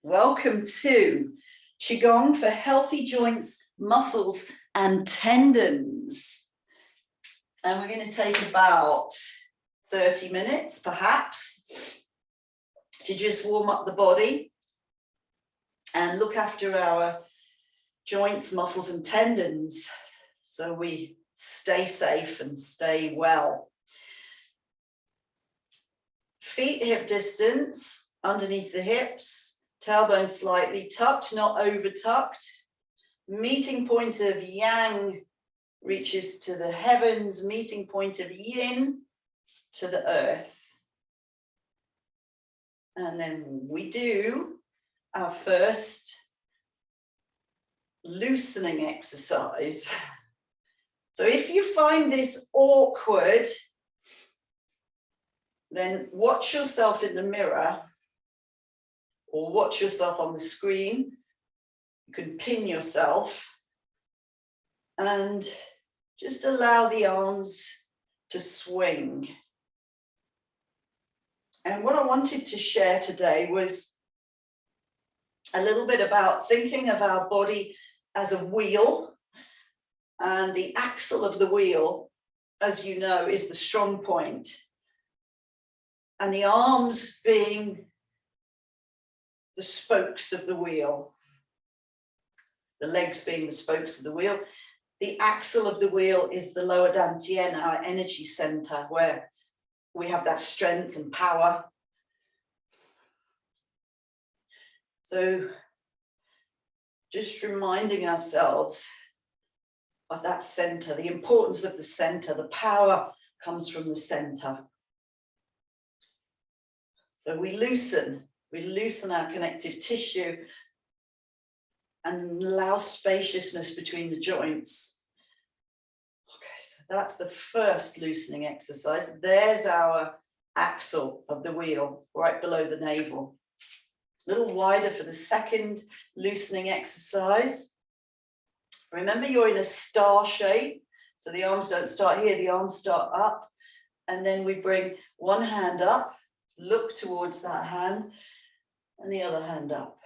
Welcome to Qigong for healthy joints, muscles, and tendons. And we're going to take about 30 minutes, perhaps, to just warm up the body and look after our joints, muscles, and tendons so we stay safe and stay well. Feet hip distance underneath the hips. Tailbone slightly tucked, not over tucked. Meeting point of yang reaches to the heavens, meeting point of yin to the earth. And then we do our first loosening exercise. So if you find this awkward, then watch yourself in the mirror or watch yourself on the screen. You can pin yourself and just allow the arms to swing. And what I wanted to share today was a little bit about thinking of our body as a wheel, and the axle of the wheel, as you know, is the strong point, and the arms being the spokes of the wheel, the legs being the spokes of the wheel. The axle of the wheel is the lower dantian, our energy center, where we have that strength and power. So just reminding ourselves of that center, the importance of the center. The power comes from the center. So we loosen our connective tissue and allow spaciousness between the joints. Okay, so that's the first loosening exercise. There's our axle of the wheel, right below the navel. A little wider for the second loosening exercise. Remember, you're in a star shape, so the arms don't start here, the arms start up, and then we bring one hand up, look towards that hand, and the other hand up.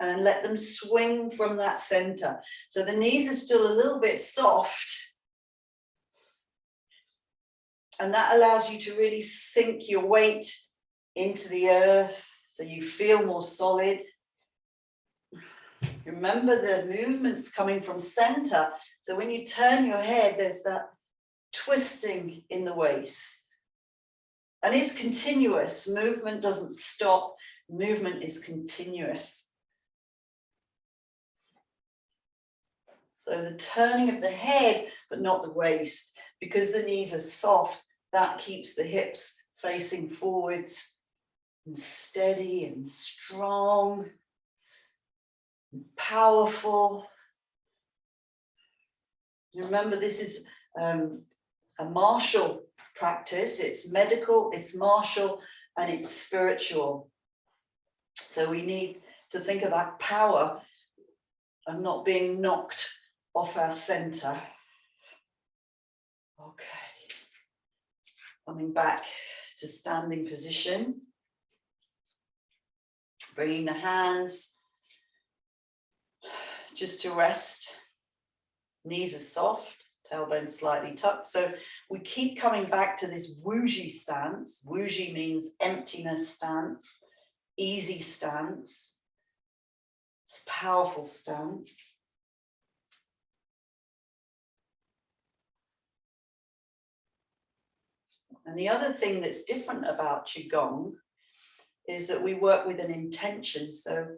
And let them swing from that center. So the knees are still a little bit soft. And that allows you to really sink your weight into the earth so you feel more solid. Remember, the movement's coming from center. So when you turn your head, there's that twisting in the waist. And it's continuous. Movement doesn't stop. Movement is continuous. So the turning of the head, but not the waist, because the knees are soft, that keeps the hips facing forwards and steady and strong and powerful. Remember, this is a martial practice. It's medical, it's martial, and it's spiritual. So we need to think of that power and not being knocked off our center. Okay. Coming back to standing position. Bringing the hands just to rest. Knees are soft. Tailbone slightly tucked. So we keep coming back to this wuji stance. Wuji means emptiness stance, easy stance. It's a powerful stance. And the other thing that's different about Qigong is that we work with an intention. So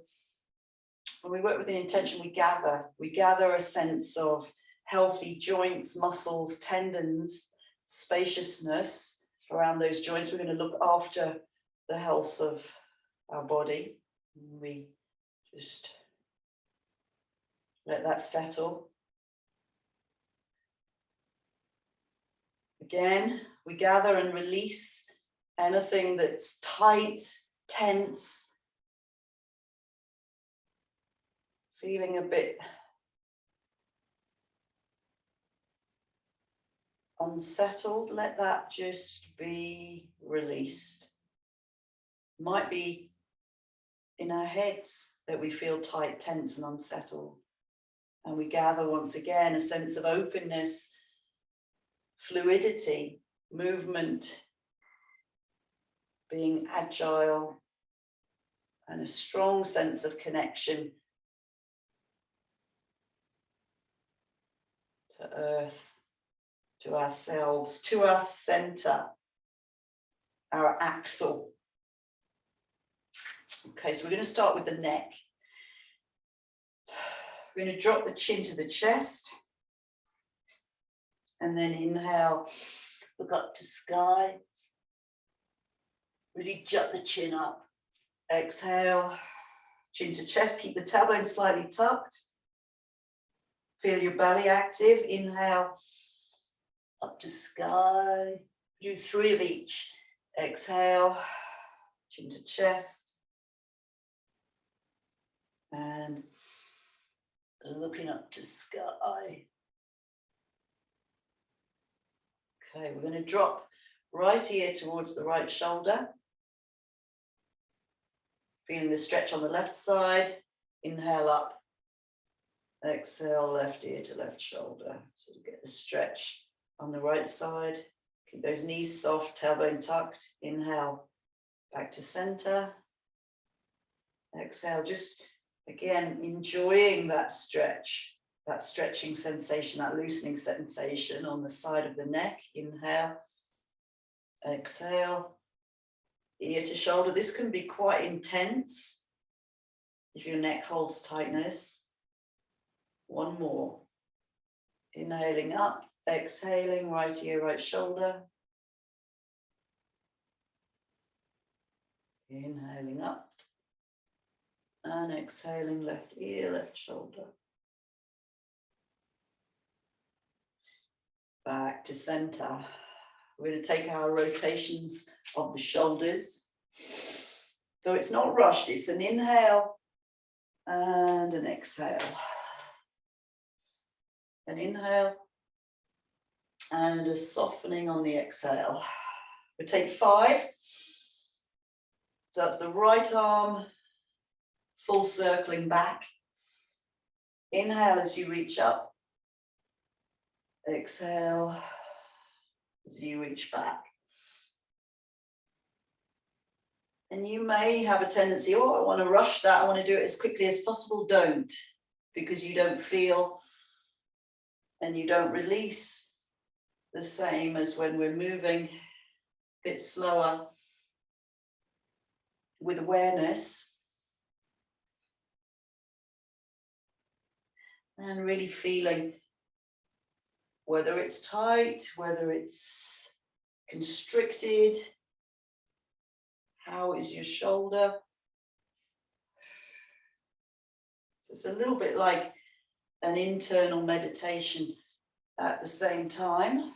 when we work with an intention, we gather a sense of healthy joints, muscles, tendons, spaciousness around those joints. We're going to look after the health of our body. We just let that settle. Again, we gather and release anything that's tight, tense, feeling a bit unsettled. Let that just be released. Might be in our heads that we feel tight, tense, and unsettled. And we gather once again a sense of openness, fluidity, movement, being agile, and a strong sense of connection to earth, to ourselves, to our center, our axle. Okay, so we're going to start with the neck. We're going to drop the chin to the chest. And then inhale, look up to sky. Really jut the chin up. Exhale, chin to chest. Keep the tailbone slightly tucked. Feel your belly active. Inhale, up to sky. Do 3 of each. Exhale, chin to chest. And looking up to sky. Okay, we're going to drop right ear towards the right shoulder. Feeling the stretch on the left side. Inhale up. Exhale, left ear to left shoulder. So you get the stretch on the right side. Keep those knees soft, tailbone tucked. Inhale, back to center. Exhale, just again, enjoying that stretch, that stretching sensation, that loosening sensation on the side of the neck. Inhale, exhale, ear to shoulder. This can be quite intense if your neck holds tightness. 1 more. Inhaling up, exhaling, right ear, right shoulder. Inhaling up. And exhaling, left ear, left shoulder. Back to center. We're going to take our rotations of the shoulders. So it's not rushed, it's an inhale and an exhale. An inhale and a softening on the exhale. We take 5. So that's the right arm full circling back. Inhale as you reach up. Exhale as you reach back. And you may have a tendency, oh, I want to rush that, I want to do it as quickly as possible. Don't, because you don't feel and you don't release the same as when we're moving a bit slower with awareness. And really feeling whether it's tight, whether it's constricted. How is your shoulder? So it's a little bit like an internal meditation at the same time.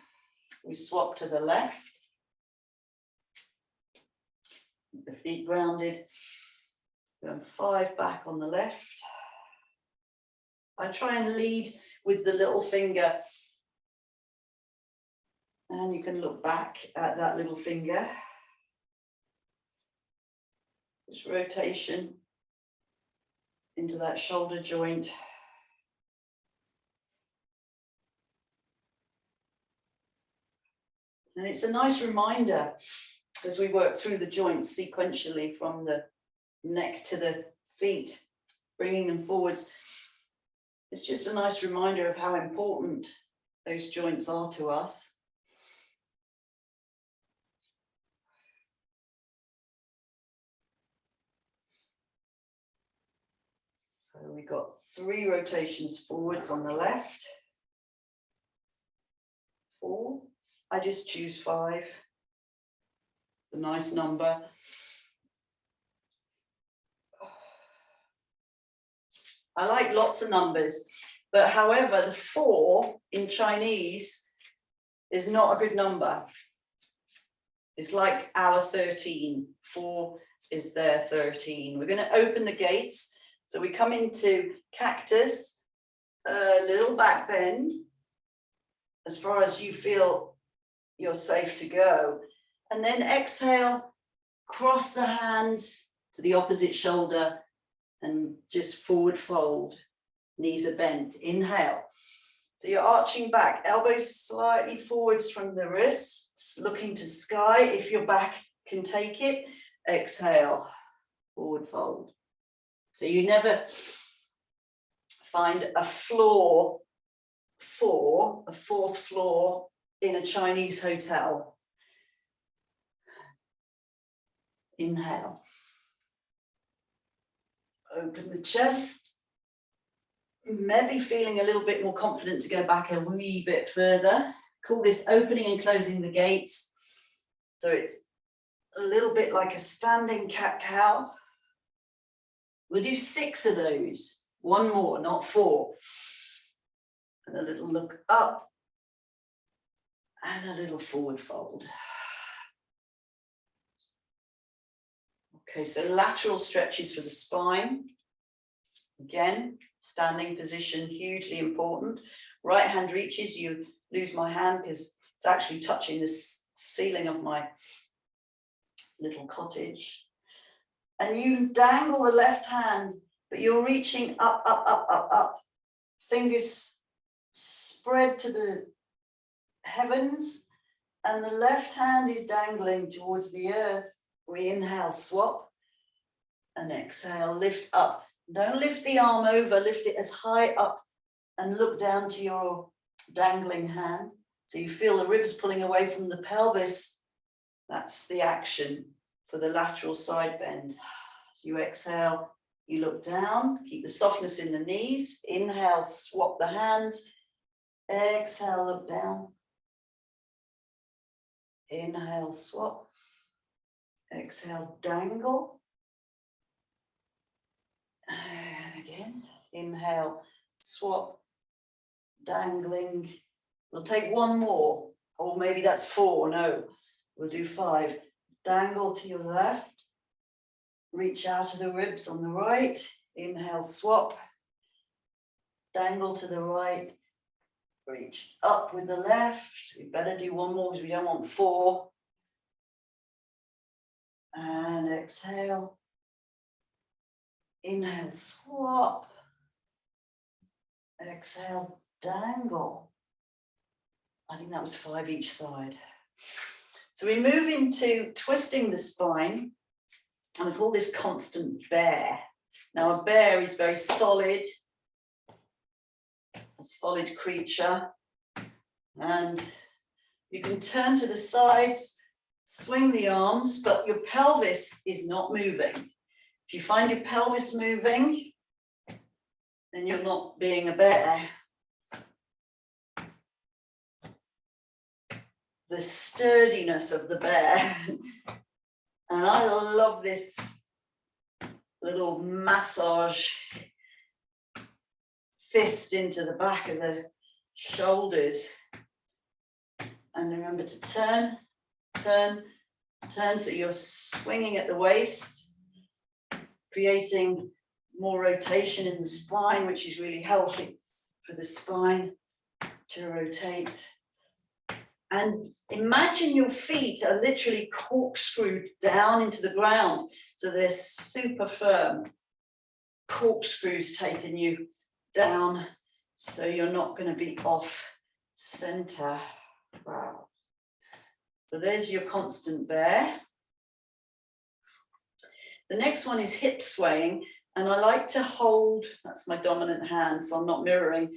We swap to the left. The feet grounded. Going 5 back on the left. I try and lead with the little finger. And you can look back at that little finger. This rotation into that shoulder joint. And it's a nice reminder as we work through the joints sequentially from the neck to the feet, bringing them forwards. It's just a nice reminder of how important those joints are to us. So we got 3 rotations forwards on the left. 4. I just choose 5. It's a nice number. I like lots of numbers, but however, the 4 in Chinese is not a good number. It's like our 13. 4 is their 13. We're going to open the gates. So we come into cactus, a little back bend, as far as you feel you're safe to go. And then exhale, cross the hands to the opposite shoulder and just forward fold. Knees are bent. Inhale. So you're arching back, elbows slightly forwards from the wrists, looking to sky. If your back can take it, exhale, forward fold. So you never find a floor for a fourth floor in a Chinese hotel. Inhale. Open the chest. Maybe feeling a little bit more confident to go back a wee bit further. Call this opening and closing the gates. So it's a little bit like a standing cat-cow. We'll do 6 of those. 1 more, not 4. And a little look up. And a little forward fold. Okay, so lateral stretches for the spine. Again, standing position, hugely important. Right hand reaches, you lose my hand because it's actually touching the ceiling of my little cottage. And you dangle the left hand, but you're reaching up, up, up, up, up. Fingers spread to the heavens, and the left hand is dangling towards the earth. We inhale, swap, and exhale, lift up. Don't lift the arm over, lift it as high up and look down to your dangling hand. So you feel the ribs pulling away from the pelvis. That's the action for the lateral side bend. So you exhale, you look down, keep the softness in the knees. Inhale, swap the hands. Exhale, look down. Inhale, swap. Exhale, dangle. And again, inhale, swap, dangling. We'll take 1 more, or maybe that's 4, no, we'll do 5. Dangle to your left, reach out to the ribs on the right, inhale, swap, dangle to the right, reach up with the left. We better do 1 more because we don't want 4. And exhale. Inhale, swap. Exhale, dangle. I think that was 5 each side. So we move into twisting the spine, and we call this constant bear. Now a bear is very solid, a solid creature, and you can turn to the sides, swing the arms, but your pelvis is not moving. If you find your pelvis moving, then you're not being a bear. The sturdiness of the bear. And I love this little massage fist into the back of the shoulders. And remember to turn, turn, turn, so you're swinging at the waist, creating more rotation in the spine, which is really healthy for the spine to rotate. And imagine your feet are literally corkscrewed down into the ground, so they're super firm. Corkscrews taking you down, so you're not going to be off center. Wow. So there's your constant bear. The next one is hip swaying, and I like to hold, that's my dominant hand, so I'm not mirroring.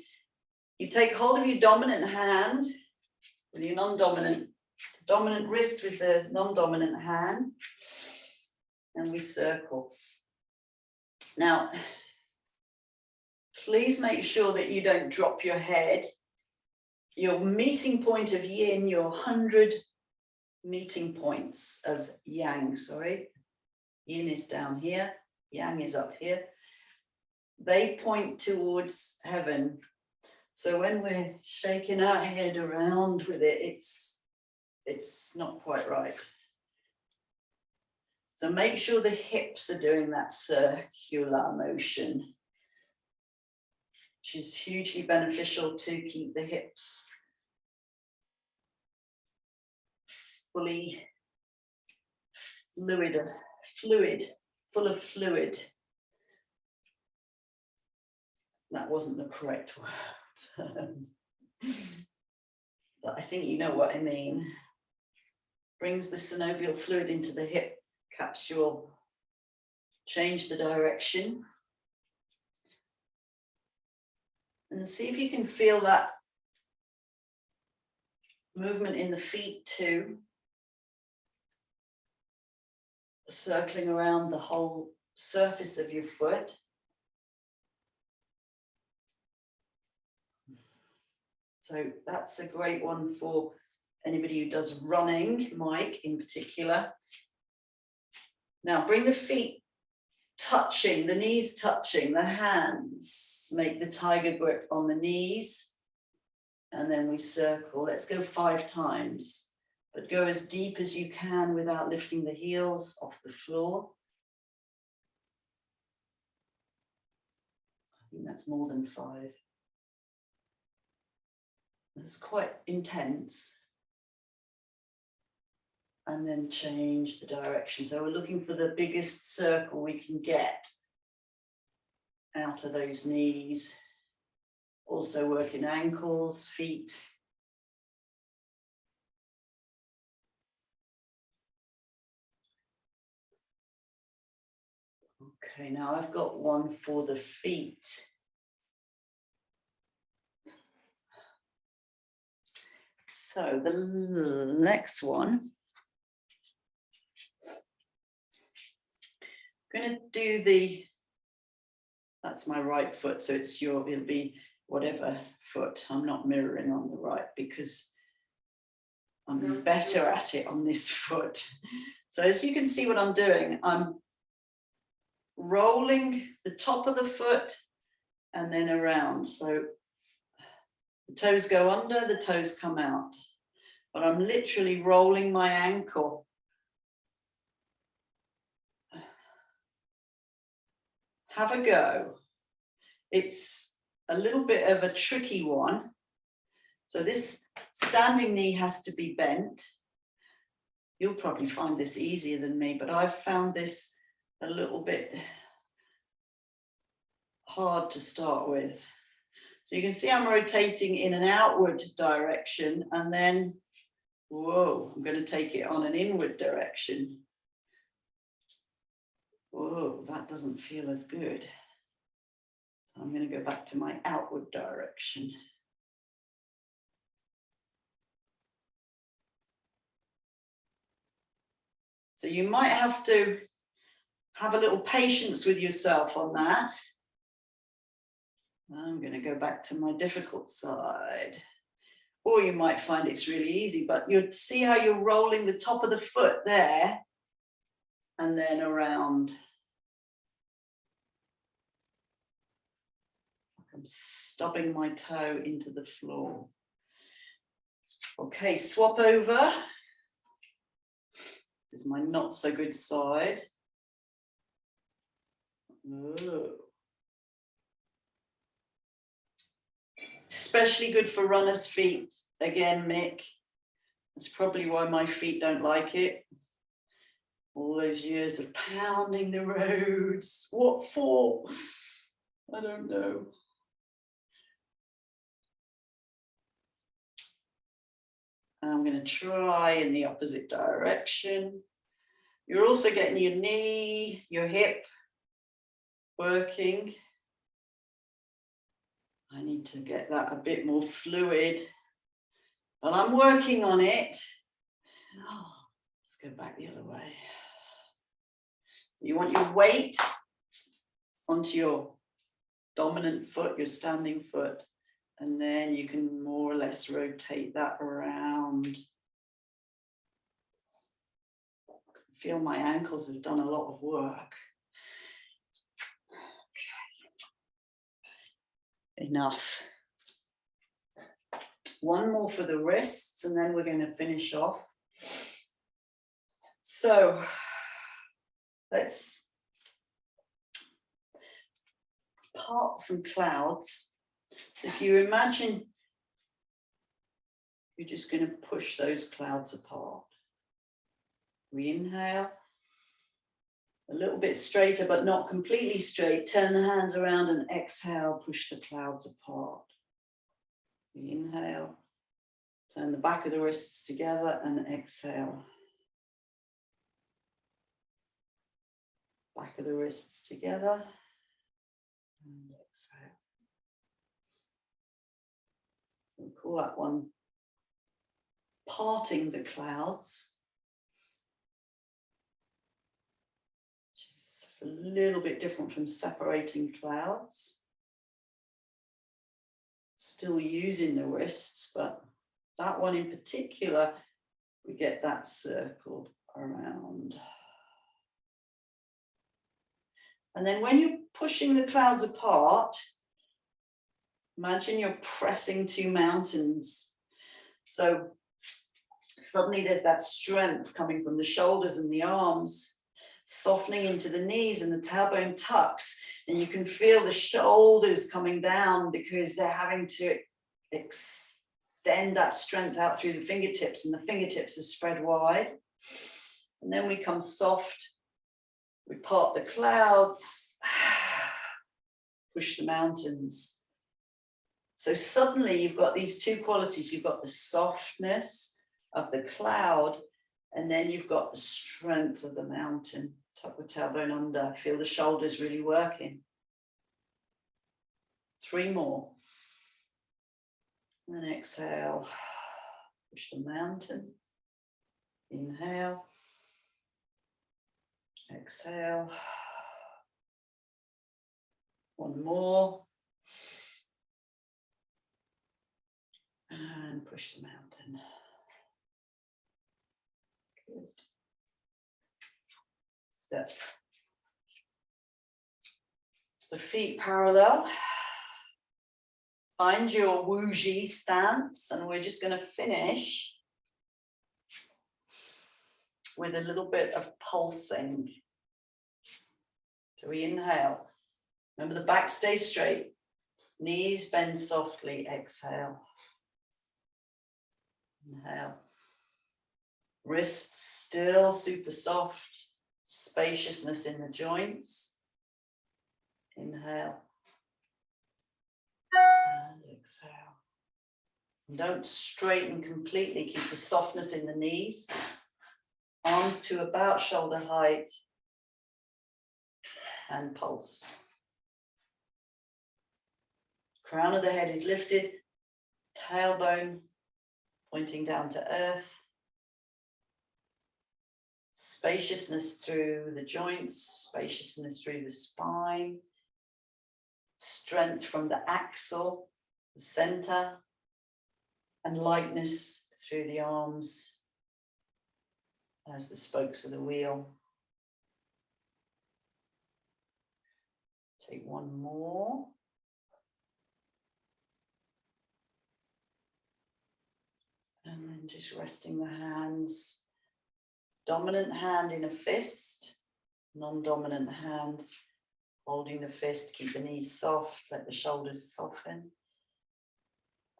You take hold of your dominant hand with your dominant wrist with the non-dominant hand, and we circle. Now, please make sure that you don't drop your head. Your meeting point of yin, your 100 meeting points of yang, sorry. Yin is down here, yang is up here. They point towards heaven. So when we're shaking our head around with it, it's not quite right. So make sure the hips are doing that circular motion, which is hugely beneficial to keep the hips fully fluid, full of fluid. That wasn't the correct word. But I think you know what I mean. Brings the synovial fluid into the hip capsule. Change the direction. And see if you can feel that movement in the feet too. Circling around the whole surface of your foot. So that's a great one for anybody who does running, Mike in particular. Now bring the feet touching, the knees touching, the hands. Make the tiger grip on the knees. And then we circle. Let's go 5 times. But go as deep as you can without lifting the heels off the floor. I think that's more than 5. It's quite intense. And then change the direction. So we're looking for the biggest circle we can get out of those knees. Also working ankles, feet. Okay, now I've got one for the feet. So the next one, I'm going to do that's my right foot, so it'll be whatever foot. I'm not mirroring on the right because I'm better at it on this foot. So as you can see what I'm doing, I'm rolling the top of the foot and then around. So the toes go under, the toes come out. But I'm literally rolling my ankle. Have a go. It's a little bit of a tricky one. So this standing knee has to be bent. You'll probably find this easier than me, but I've found this a little bit hard to start with. So you can see I'm rotating in an outward direction and then, whoa, I'm going to take it on an inward direction. Whoa, that doesn't feel as good. So I'm going to go back to my outward direction. So you might have to have a little patience with yourself on that. I'm going to go back to my difficult side. Or you might find it's really easy, but you'll see how you're rolling the top of the foot there and then around. I'm stubbing my toe into the floor. Okay, swap over. This is my not so good side. Ooh. Especially good for runners' feet. Again, Mick, that's probably why my feet don't like it. All those years of pounding the roads. What for? I don't know. I'm going to try in the opposite direction. You're also getting your knee, your hip working. I need to get that a bit more fluid, but I'm working on it. Oh, let's go back the other way. So you want your weight onto your dominant foot, your standing foot, and then you can more or less rotate that around. I feel my ankles have done a lot of work. Enough. One more for the wrists and then we're going to finish off. So let's part some clouds. So if you imagine you're just going to push those clouds apart. We inhale A little bit straighter, but not completely straight. Turn the hands around and exhale, push the clouds apart. Inhale, turn the back of the wrists together and exhale. Back of the wrists together and exhale. We'll call that one parting the clouds, which is a little bit different from separating clouds. Still using the wrists, but that one in particular, we get that circle around. And then when you're pushing the clouds apart, imagine you're pressing two mountains. So suddenly there's that strength coming from the shoulders and the arms, softening into the knees, and the tailbone tucks. And you can feel the shoulders coming down because they're having to extend that strength out through the fingertips, and the fingertips are spread wide. And then we come soft. We part the clouds, push the mountains. So suddenly you've got these two qualities. You've got the softness of the cloud, and then you've got the strength of the mountain. Tuck the tailbone under, feel the shoulders really working. 3 more. And then exhale, push the mountain. Inhale. Exhale. 1 more. And push the mountain. Good. Step the feet parallel. Find your Wu-Ji stance, and we're just going to finish with a little bit of pulsing. So we inhale. Remember, the back stays straight. Knees bend softly. Exhale. Inhale. Wrists still super soft. Spaciousness in the joints. Inhale. And exhale. And don't straighten completely. Keep the softness in the knees. Arms to about shoulder height. And pulse. Crown of the head is lifted. Tailbone pointing down to earth. Spaciousness through the joints, spaciousness through the spine, strength from the axle, the center, and lightness through the arms as the spokes of the wheel. Take 1 more. And then just resting the hands. Dominant hand in a fist, non-dominant hand holding the fist. Keep the knees soft, let the shoulders soften.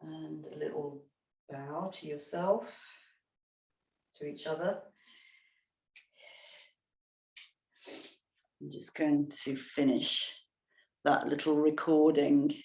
And a little bow to yourself, to each other. I'm just going to finish that little recording